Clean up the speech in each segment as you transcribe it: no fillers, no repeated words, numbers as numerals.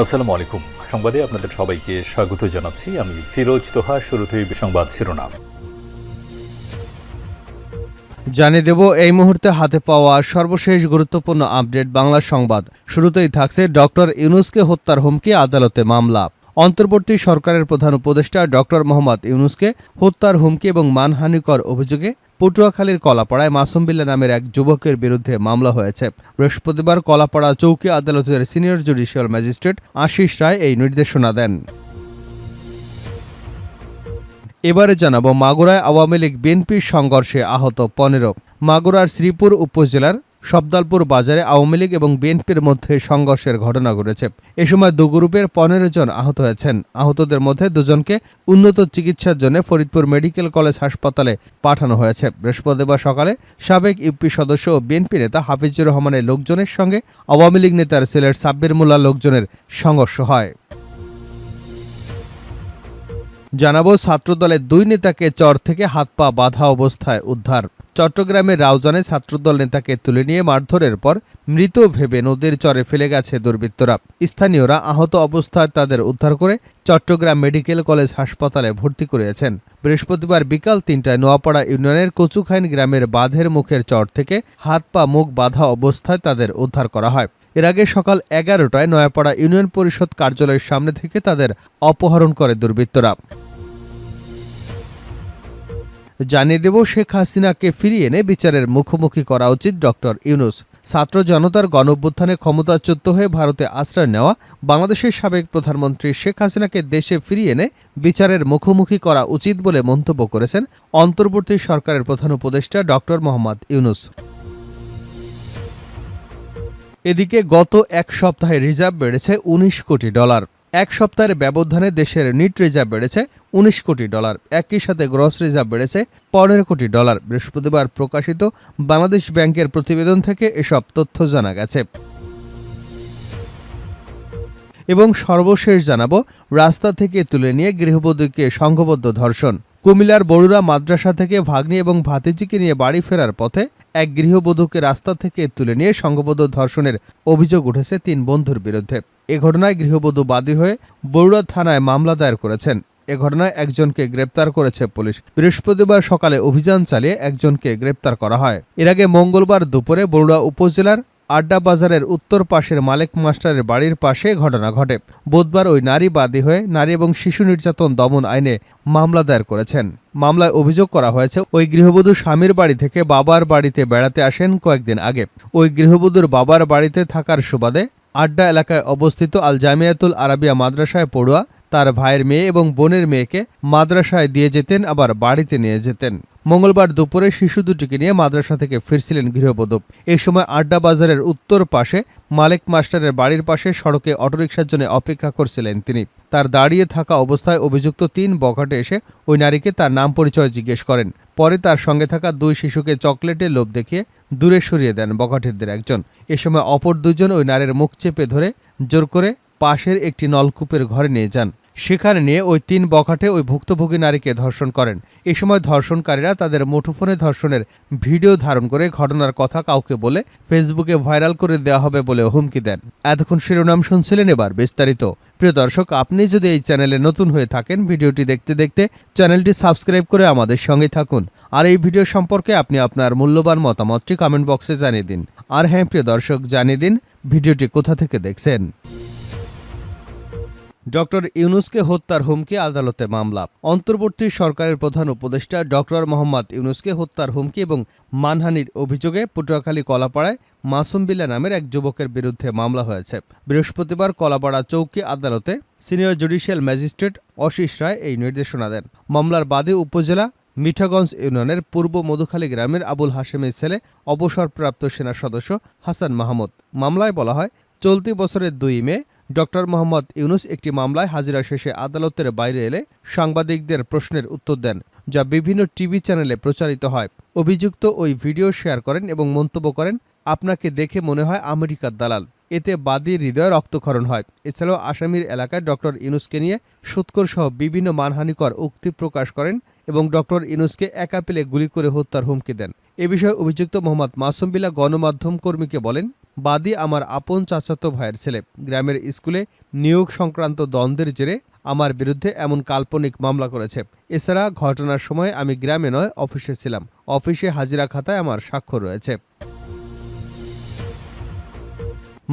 আসসালামু আলাইকুম। সংবাদে আপনাদের সবাইকে স্বাগত জানাচ্ছি। আমি ফিরোজ তোহা। শুরুতেই সংবাদ শিরোনাম জানিয়ে দেব এই মুহূর্তে হাতে পাওয়া সর্বশেষ গুরুত্বপূর্ণ আপডেট বাংলা সংবাদ। শুরুতেই থাকছে ডক্টর ইউনূসকে হত্যার হুমকি, আদালতে মামলা। অন্তর্বর্তী সরকারের প্রধান উপদেষ্টা ডক্টর মোহাম্মদ ইউনূসকে হত্যার হুমকি এবং মানহানিকর অভিযোগে পটুয়াখালীর কলাপাড়ায় মাসুম বিল্লাহ নামের এক যুবকের বিরুদ্ধে মামলা হয়েছে। বৃহস্পতিবার কলাপাড়া চৌকি আদালতের সিনিয়র জুডিশিয়াল ম্যাজিস্ট্রেট আশিস রায় এই নির্দেশনা দেন। এবারে জানাবো মাগুরায় আওয়ামী লীগ বিএনপির সংঘর্ষে আহত ১৫। মাগুরার শ্রীপুর উপজেলার সবদালপুর বাজারে আওয়ামী লীগ এবং বিএনপির মধ্যে সংঘর্ষের ঘটনা ঘটেছে। এ সময় দু গ্রুপের ১৫ জন আহত হয়েছেন। আহতদের মধ্যে দুজনকে উন্নত চিকিৎসার জন্য ফরিদপুর মেডিকেল কলেজ হাসপাতালে পাঠানো হয়েছে। বৃহস্পতিবার সকালে সাবেক ইউপি সদস্য ও বিএনপি নেতা হাফিজুর রহমানের লোকজনের সঙ্গে আওয়ামী লীগ নেতার ছেলের সাব্বির মোল্লার লোকজনের সংঘর্ষ হয়। জানাবো ছাত্রদলের ২ নেতাকে চর থেকে হাত পা বাঁধা অবস্থায় উদ্ধার। চট্টগ্রামের রাউজানে ছাত্রদল নেতাকে তুলে নিয়ে মারধরের পর মৃত ভেবে নদীর চরে ফেলে গেছে দুর্বৃত্তরা। স্থানীয়রা আহত অবস্থায় তাদের উদ্ধার করে চট্টগ্রাম মেডিকেল কলেজ হাসপাতালে ভর্তি করিয়েছেন। বৃহস্পতিবার বিকাল ৩টায় নোয়াপাড়া ইউনিয়নের কচুখাইন গ্রামের বাঁধের মুখের চর থেকে হাত পা মুখ বাঁধা অবস্থায় তাদের উদ্ধার করা হয়। এর আগে সকাল ১১টায় নয়াপাড়া ইউনিয়ন পরিষদ কার্যালয়ের সামনে থেকে তাদের অপহরণ করে দুর্বৃত্তরা। জানিয়ে দেব শেখ হাসিনাকে ফিরিয়ে এনে বিচারের মুখোমুখি করা উচিত ডক্টর ইউনূস। ছাত্র জনতার গণঅভ্যুত্থানে ক্ষমতাচ্যুত হয়ে ভারতে আশ্রয় নেওয়া বাংলাদেশের সাবেক প্রধানমন্ত্রী শেখ হাসিনাকে দেশে ফিরিয়ে এনে বিচারের মুখোমুখি করা উচিত বলে মন্তব্য করেছেন অন্তর্বর্তী সরকারের প্রধান উপদেষ্টা ডক্টর মোহাম্মদ ইউনূস। এদিকে গত এক সপ্তাহে রিজার্ভ বেড়েছে $১৯ কোটি। এক সপ্তাহের ব্যবধানে দেশের নিট রিজার্ভ বেড়েছে $১৯ কোটি। একই সাথে গ্রস রিজার্ভ বেড়েছে $১৫ কোটি। বৃহস্পতিবার প্রকাশিত বাংলাদেশ ব্যাংকের প্রতিবেদন থেকে এসব তথ্য জানা গেছে। এবং সর্বশেষ জানাবো রাস্তা থেকে তুলে নিয়ে গৃহবধূকে সংঘবদ্ধ ধর্ষণ। কুমিল্লার বড়ুরা মাদ্রাসা থেকে ভাগ্নি এবং ভাতিজিকে নিয়ে বাড়ি ফেরার পথে এক গৃহবধূকে রাস্তা থেকে তুলে নিয়ে সংঘবদ্ধ ধর্ষণের অভিযোগ উঠেছে ৩ বন্ধুর বিরুদ্ধে। এ ঘটনায় গৃহবধূ বাদী হয়ে বড়ুরা থানায় মামলা দায়ের করেছেন। এ ঘটনায় একজনকে গ্রেপ্তার করেছে পুলিশ। বৃহস্পতিবার সকালে অভিযান চালিয়ে একজনকে গ্রেপ্তার করা হয়। এর আগে মঙ্গলবার দুপুরে বড়ুরা উপজেলার আড্ডা বাজারের উত্তর পাশের মালেক মাস্টারের বাড়ির পাশে ঘটনা ঘটে। বুধবার ওই নারী বাদী হয়ে নারী এবং শিশু নির্যাতন দমন আইনে মামলা দায়ের করেছেন। মামলায় অভিযোগ করা হয়েছে ওই গৃহবধূ স্বামীর বাড়ি থেকে বাবার বাড়িতে বেড়াতে আসেন কয়েকদিন আগে। ওই গৃহবধূর বাবার বাড়িতে থাকার সুবাদে আড্ডা এলাকায় অবস্থিত আল জামিয়াতুল আরাবিয়া মাদ্রাসায় পড়ুয়া তার ভাইয়ের মেয়ে এবং বোনের মেয়েকে মাদ্রাসায় দিয়ে যেতেন, আবার বাড়িতে নিয়ে যেতেন। মঙ্গলবার দুপুরে শিশু দুটিকে নিয়ে মাদ্রাসা থেকে ফিরছিলেন গৃহবধূ। এই সময় আড্ডা বাজারের উত্তর পাশে মালেক মাস্টারের বাড়ির পাশে সড়কে অটোরিকশার জন্য অপেক্ষা করছিলেন তিনি। তার দাঁড়িয়ে থাকা অবস্থায় অভিযুক্ত ৩ বখাটে এসে ওই নারীকে তার নাম পরিচয় জিজ্ঞেস করেন। পরে তার সঙ্গে থাকা ২ শিশুকে চকলেটের লোভ দেখিয়ে দূরে সরিয়ে দেন বখাটেদের একজন। এ সময় অপর ২ জন ওই নারীর মুখ চেপে ধরে জোর করে পাশের একটি নলকূপের ঘরে নিয়ে যান। সেখানে নিয়ে ওই ৩ বখাটে ওই ভুক্তভোগী নারীকে ধর্ষণ করেন। এ সময় ধর্ষণকারীরা তাদের মুঠোফোনে ধর্ষণের ভিডিও ধারণ করে ঘটনার কথা কাউকে বলে ফেসবুকে ভাইরাল করে দেওয়া হবে বলে হুমকি দেন। এতক্ষণ শিরোনাম শুনছিলেন, এবার বিস্তারিত। প্রিয় দর্শক, আপনি যদি এই চ্যানেলে নতুন হয়ে থাকেন, ভিডিওটি দেখতে দেখতে চ্যানেলটি সাবস্ক্রাইব করে আমাদের সঙ্গে থাকুন। আর এই ভিডিও সম্পর্কে আপনি আপনার মূল্যবান মতামতটি কমেন্ট বক্সে জানিয়ে দিন। আর হ্যাঁ প্রিয় দর্শক, জানিয়ে দিন ভিডিওটি কোথা থেকে দেখছেন। ডক্টর ইউনূসকে হত্যার হুমকি, আদালতে মামলা। অন্তর্বর্তী সরকারের প্রধান উপদেষ্টা ডক্টর মোহাম্মদ ইউনূসকে হত্যার হুমকি এবং মানহানির অভিযোগে পটুয়াখালী কলাপাড়ায় মাসুম বিল্লাহ নামের এক যুবকের বিরুদ্ধে মামলা হয়েছে। বৃহস্পতিবার কলাপাড়া চৌকি আদালতে সিনিয়র জুডিশিয়াল ম্যাজিস্ট্রেট আশিস রায় এই নির্দেশনা দেন। মামলার বাদী উপজেলা মিঠাগঞ্জ ইউনিয়নের পূর্ব মধুখালী গ্রামের আবুল হাশেমের ছেলে অবসরপ্রাপ্ত সেনা সদস্য হাসান মাহমুদ। মামলায় বলা হয়, চলতি বছরের ২ মে ডক্টর মোহাম্মদ ইউনূস একটি মামলায় হাজিরা শেষে আদালতের বাইরে এলে সাংবাদিকদের প্রশ্নের উত্তর দেন, যা বিভিন্ন টিভি চ্যানেলে প্রচারিত হয়। অভিযুক্ত ওই ভিডিও শেয়ার করেন এবং মন্তব্য করেন, আপনাকে দেখে মনে হয় আমেরিকার দালাল। এতে বাদীর হৃদয়ে রক্তক্ষরণ হয়। এছাড়াও আসামির এলাকায় ডক্টর ইউনূসকে নিয়ে সুৎকর সহ বিভিন্ন মানহানিকর উক্তি প্রকাশ করেন এবং ডক্টর ইউনূসকে একা পেলে গুলি করে হত্যার হুমকি দেন। এ বিষয়ে অভিযুক্ত মোহাম্মদ মাসুম বিল্লাহ গণমাধ্যম কর্মীকে বলেন, বাদী আমার আপন চাচাতো ভাইয়ের ছেলে। গ্রামের স্কুলে নিয়োগ সংক্রান্ত দ্বন্দ্বের জেরে আমার বিরুদ্ধে এমন কাল্পনিক মামলা করেছে। এছাড়া ঘটনার সময় আমি গ্রামে নয়, অফিসে ছিলাম। অফিসে হাজিরা খাতায় আমার স্বাক্ষর রয়েছে।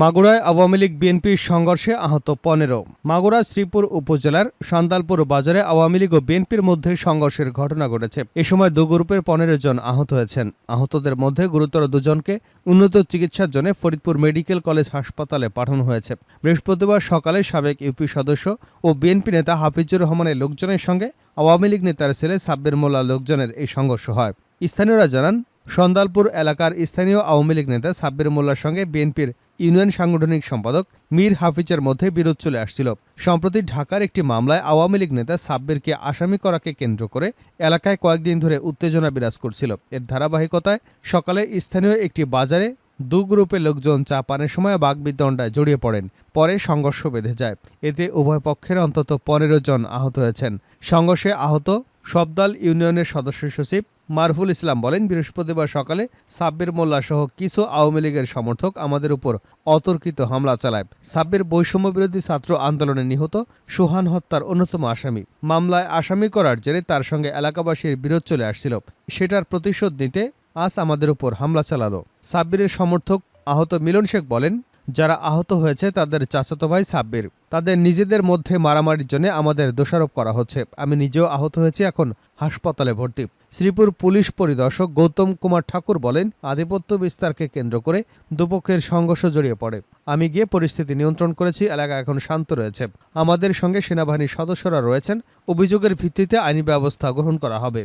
মাগুরায় আওয়ামী লীগ বিএনপির সংঘর্ষে আহত 15। মাগুরা শ্রীপুর উপজেলার সান্দালপুর বাজারে আওয়ামী লীগ ও বিএনপির মধ্যে সংঘর্ষের ঘটনা ঘটেছে। এ সময় দু গ্রুপের 15 জন আহত হয়েছেন। আহতদের মধ্যে গুরুতর দুজনকে উন্নত চিকিৎসার জন্য ফরিদপুর মেডিকেল কলেজ হাসপাতালে পাঠানো হয়েছে। বৃহস্পতিবার সকালে সাবেক ইউপি সদস্য ও বিএনপি নেতা হাফিজুর রহমানের লোকজনের সঙ্গে আওয়ামী লীগ নেতার ছেলে সাব্বির মোল্লা লোকজনের এই সংঘর্ষ হয়। স্থানীয়রা জানান, সন্দালপুর এলাকার স্থানীয় আওয়ামী লীগ নেতা সাব্বির মোল্লার সঙ্গে বিএনপির ইউনিয়ন সাংগঠনিক সম্পাদক মীর হাফিজের মধ্যে বিরোধ চলে আসছিল। সম্প্রতি ঢাকার একটি মামলায় আওয়ামী লীগ নেতা সাব্বিরকে আসামি করাকে কেন্দ্র করে এলাকায় কয়েকদিন ধরে উত্তেজনা বিরাজ করছিল। এর ধারাবাহিকতায় সকালে স্থানীয় একটি বাজারে দু গ্রুপের লোকজন চা পানের সময় বাগবিতণ্ডায় জড়িয়ে পড়েন। পরে সংঘর্ষ বেঁধে যায়। এতে উভয় পক্ষের অন্তত 15 জন আহত হয়েছেন। সংঘর্ষে আহত সবদাল ইউনিয়নের সদস্য সচিব মারফুল ইসলাম বলেন, বৃহস্পতিবার সকালে সাব্বির মোল্লা সহ কিছু আওয়ামী লীগের সমর্থক আমাদের উপর অতর্কিত হামলা চালায়। সাব্বির বৈষম্য বিরোধী ছাত্র আন্দোলনে নিহত সোহান হত্যার অন্যতম আসামি। মামলায় আসামি করার জেরে তার সঙ্গে এলাকাবাসীর বিরোধ চলে আসছিল। সেটার প্রতিশোধ নিতে আজ আমাদের উপর হামলা চালালো। সাব্বিরের সমর্থক আহত মিলন শেখ বলেন, যারা আহত হয়েছে তাদের চাচাতো ভাই সাব্বির। তাদের নিজেদের মধ্যে মারামারির জন্য আমাদের দোষারোপ করা হচ্ছে। আমি নিজেও আহত হয়েছি, এখন হাসপাতালে ভর্তি। শ্রীপুর পুলিশ পরিদর্শক গৌতম কুমার ঠাকুর বলেন, আধিপত্য বিস্তারকে কেন্দ্র করে দুপক্ষের সংঘর্ষ জড়িয়ে পড়ে। আমি গিয়ে পরিস্থিতি নিয়ন্ত্রণ করেছি। এলাকা এখন শান্ত রয়েছে। আমাদের সঙ্গে সেনাবাহিনীর সদস্যরা রয়েছেন। অভিযোগের ভিত্তিতে আইনি ব্যবস্থা গ্রহণ করা হবে।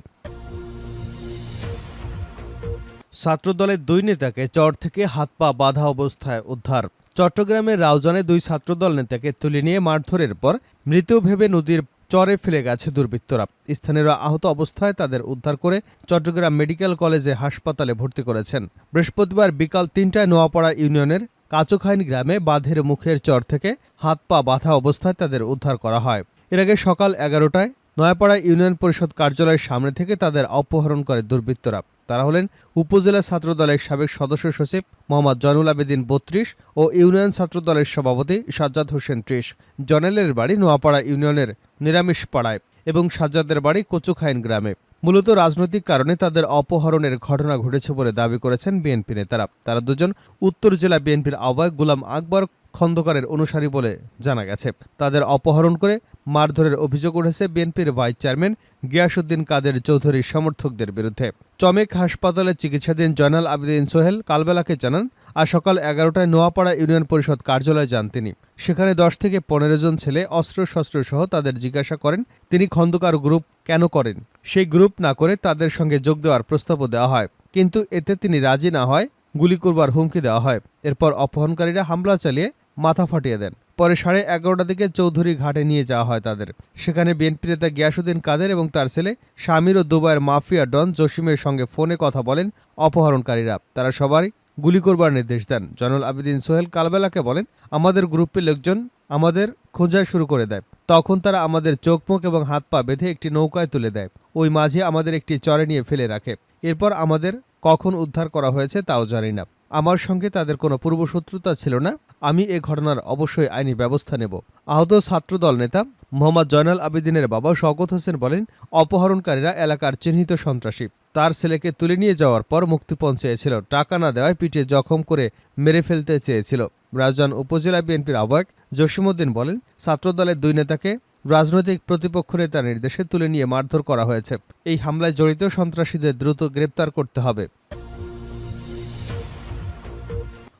ছাত্রদলের 2 নেতাকে চর থেকে হাত পা বাঁধা অবস্থায় উদ্ধার। চট্টগ্রামের রাউজানে 2 ছাত্রদল নেতাকে তুলে নিয়ে মারধরের পর মৃত ভেবে নদীর চরে ফেলে গেছে দুর্বৃত্তরা। স্থানীয়রা আহত অবস্থায় তাদের উদ্ধার করে চট্টগ্রাম মেডিকেল কলেজে হাসপাতালে ভর্তি করেছেন। বৃহস্পতিবার বিকাল 3টায় নোয়াপাড়া ইউনিয়নের কাচুখাইন গ্রামে বাঁধের মুখের চর থেকে হাত পা বাঁধা অবস্থায় তাদের উদ্ধার করা হয়। এর আগে সকাল 11টায় নয়াপাড়া ইউনিয়ন পরিষদ কার্যালয়ের সামনে থেকে তাদের অপহরণ করে দুর্বৃত্তরা। তারা হলেন উপজেলা ছাত্রদলের সাবেক সদস্য সচিব মোহাম্মদ জয়নুল আবেদিন 32 ও ইউনিয়ন ছাত্রদলের সভাপতি সাজ্জাদ হোসেন 30। জয়নুলের বাড়ি নোয়াপাড়া ইউনিয়নের নিরামিষ পাড়ায় এবং সাজ্জাদের বাড়ি কচুখাইন গ্রামে। মূলত রাজনৈতিক কারণে তাদের অপহরণের ঘটনা ঘটেছে বলে দাবি করেছেন বিএনপি নেতারা। তারা দুজন উত্তর জেলা বিএনপির আহ্বায়ক গোলাম আকবর খন্দকারের অনুসারী বলে জানা গেছে। তাদের অপহরণ করে মারধরের অভিযোগ উঠেছে বিএনপির ভাইস চেয়ারম্যান গিয়াসউদ্দিন কাদের চৌধুরীর সমর্থকদের বিরুদ্ধে। চমেক হাসপাতালে চিকিৎসাধীন জয়নাল আবেদিন সোহেল কালবেলাকে জানান, আজ সকাল 11টায় নোয়াপাড়া ইউনিয়ন পরিষদ কার্যালয়ে যান তিনি। সেখানে 10 থেকে 15 জন ছেলে অস্ত্রশস্ত্র সহ তাদের জিজ্ঞাসা করেন তিনি খন্দকার গ্রুপ কেন করেন। সেই গ্রুপ না করে তাদের সঙ্গে যোগ দেওয়ার প্রস্তাবও দেওয়া হয়, কিন্তু এতে তিনি রাজি না হয় গুলি করবার হুমকি দেওয়া হয়। এরপর অপহরণকারীরা হামলা চালিয়ে মাথা ফাটিয়ে দেন। পরে 11:30টার দিকে চৌধুরী ঘাটে নিয়ে যাওয়া হয় তাদের। সেখানে বিএনপি নেতা গিয়াসউদ্দিন কাদের এবং তার ছেলে শামির ও দুবাইয়ের মাফিয়া ডন জসিমের সঙ্গে ফোনে কথা বলেন অপহরণকারীরা। তারা সবাই গুলি করবার নির্দেশ দেন। জয়নুল আবেদিন সোহেল কালবেলাকে বলেন, আমাদের গ্রুপের লোকজন আমাদের খোঁজা শুরু করে দেয়। তখন তারা আমাদের চোখ মুখ এবং হাত পা বেঁধে একটি নৌকায় তুলে দেয়। ওই মাঝে আমাদের একটি চরে নিয়ে ফেলে রাখে। এরপর আমাদের কখন উদ্ধার করা হয়েছে তাও জানি না। আমার সঙ্গে তাদের কোনো পূর্বশত্রুতা ছিল না। আমি এ ঘটনার অবশ্যই আইনি ব্যবস্থা নেব। আহত ছাত্রদল নেতা মোহাম্মদ জয়নাল আবেদিনের বাবা শওকত হোসেন বলেন, অপহরণকারীরা এলাকার চিহ্নিত সন্ত্রাসী। তার ছেলেকে তুলে নিয়ে যাওয়ার পর মুক্তিপণ চেয়েছিল। টাকা না দেওয়ায় পিঠে জখম করে মেরে ফেলতে চেয়েছিল। রাউজান উপজেলা বিএনপির আহ্বায়ক জসিমউদ্দিন বলেন, ছাত্রদলের 2 নেতাকে রাজনৈতিক প্রতিপক্ষ নেতার নির্দেশে তুলে নিয়ে মারধর করা হয়েছে। এই হামলায় জড়িত সন্ত্রাসীদের দ্রুত গ্রেপ্তার করতে হবে।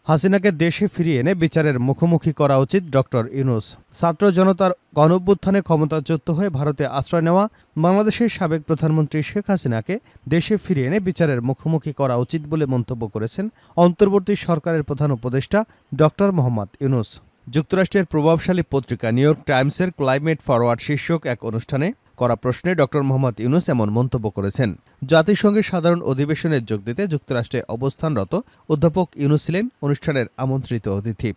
হাসিনাকে দেশে ফিরিয়ে এনে বিচারের মুখোমুখি করা উচিত ডক্টর ইউনূস। ছাত্র জনতার গণঅভ্যুত্থানে ক্ষমতাচ্যুত হয়ে ভারতে আশ্রয় নেওয়া বাংলাদেশের সাবেক প্রধানমন্ত্রী শেখ হাসিনাকে দেশে ফিরিয়ে এনে বিচারের মুখোমুখি করা উচিত বলে মন্তব্য করেছেন অন্তর্বর্তী সরকারের প্রধান উপদেষ্টা ডক্টর মোহাম্মদ ইউনূস। যুক্তরাষ্ট্রের প্রভাবশালী পত্রিকা নিউ ইয়র্ক টাইমসের ক্লাইমেট ফরওয়ার্ড শীর্ষক এক অনুষ্ঠানে করা প্রশ্নে ডক্টর মোহাম্মদ ইউনূস এমন মন্তব্য করেছেন। জাতিসংঘের সাধারণ অধিবেশনে যোগ দিতে যুক্তরাষ্ট্রে অবস্থানরত অধ্যাপক ইউনূস ছিলেন অনুষ্ঠানের আমন্ত্রিত অতিথি।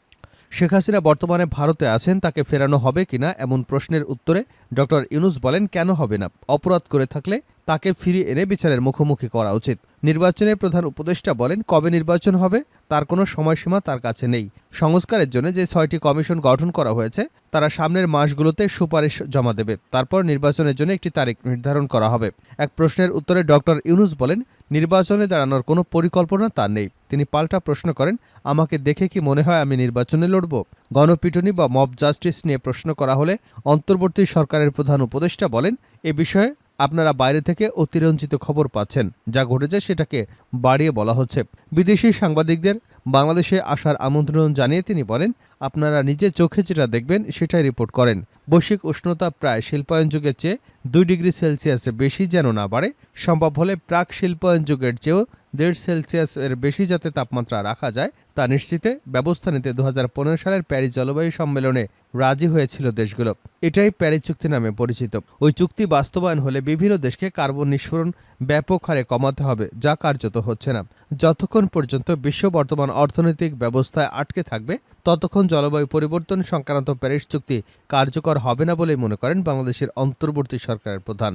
শেখ হাসিনা বর্তমানে ভারতে আছেন, তাকে ফেরানো হবে কিনা এমন প্রশ্নের উত্তরে ডক্টর ইউনূস বলেন, কেন হবে না? অপরাধ করে থাকলে তাকে ফিরিয়ে এনে বিচারের মুখোমুখি করা উচিত। নির্বাচনের প্রধান উপদেষ্টা বলেন, কবে নির্বাচন হবে তার কোনো সময়সীমা তার কাছে নেই। সংস্কারের জন্য যে 6টি কমিশন গঠন করা হয়েছে তারা সামনের মাসগুলোতে সুপারিশ জমা দেবে। তারপর নির্বাচনের জন্য একটি তারিখ নির্ধারণ করা হবে। এক প্রশ্নের উত্তরে ডক্টর ইউনূস বলেন, নির্বাচনে দাঁড়ানোর কোনো পরিকল্পনা তার নেই। তিনি পাল্টা প্রশ্ন করেন, আমাকে দেখে কি মনে হয় আমি নির্বাচনে লড়ব? গণপিটুনি বা মব জাস্টিস নিয়ে প্রশ্ন করা হলে অন্তর্বর্তী সরকারের প্রধান উপদেষ্টা বলেন, এ বিষয়ে আপনারা বাইরে থেকে অতিরঞ্জিত খবর পাচ্ছেন। যা ঘটেছে সেটাকে বাড়িয়ে বলা হচ্ছে। বিদেশি সাংবাদিকদের বাংলাদেশে আসার আমন্ত্রণ জানিয়ে তিনি বলেন, আপনারা নিজে চোখে যেটা দেখবেন সেটাই রিপোর্ট করেন। বৈশ্বিক উষ্ণতা প্রায় শিল্পায়ন যুগের চেয়ে 2 ডিগ্রি সেলসিয়াসে বেশি যেন না বাড়ে, সম্ভব হলে প্রাক শিল্পায়ন যুগের চেয়েও 1.5 সেলসিয়াস এর বেশি যাতে তাপমাত্রা রাখা যায় তা নিশ্চিতে ব্যবস্থা নিতে 2015 সালের প্যারিস জলবায়ু সম্মেলনে রাজি হয়েছিল দেশগুলো। এটাই প্যারিস চুক্তি নামে পরিচিত। ওই চুক্তি বাস্তবায়ন হলে বিভিন্ন দেশকে কার্বন নিঃসরণ ব্যাপক হারে কমাতে হবে, যা কার্যত হচ্ছে না। যতক্ষণ পর্যন্ত বিশ্ব বর্তমান অর্থনৈতিক ব্যবস্থায় আটকে থাকবে ততক্ষণ জলবায়ু পরিবর্তন সংক্রান্ত প্যারিস চুক্তি কার্যকর হবে না বলেই মনে করেন বাংলাদেশের অন্তর্বর্তী সরকারের প্রধান।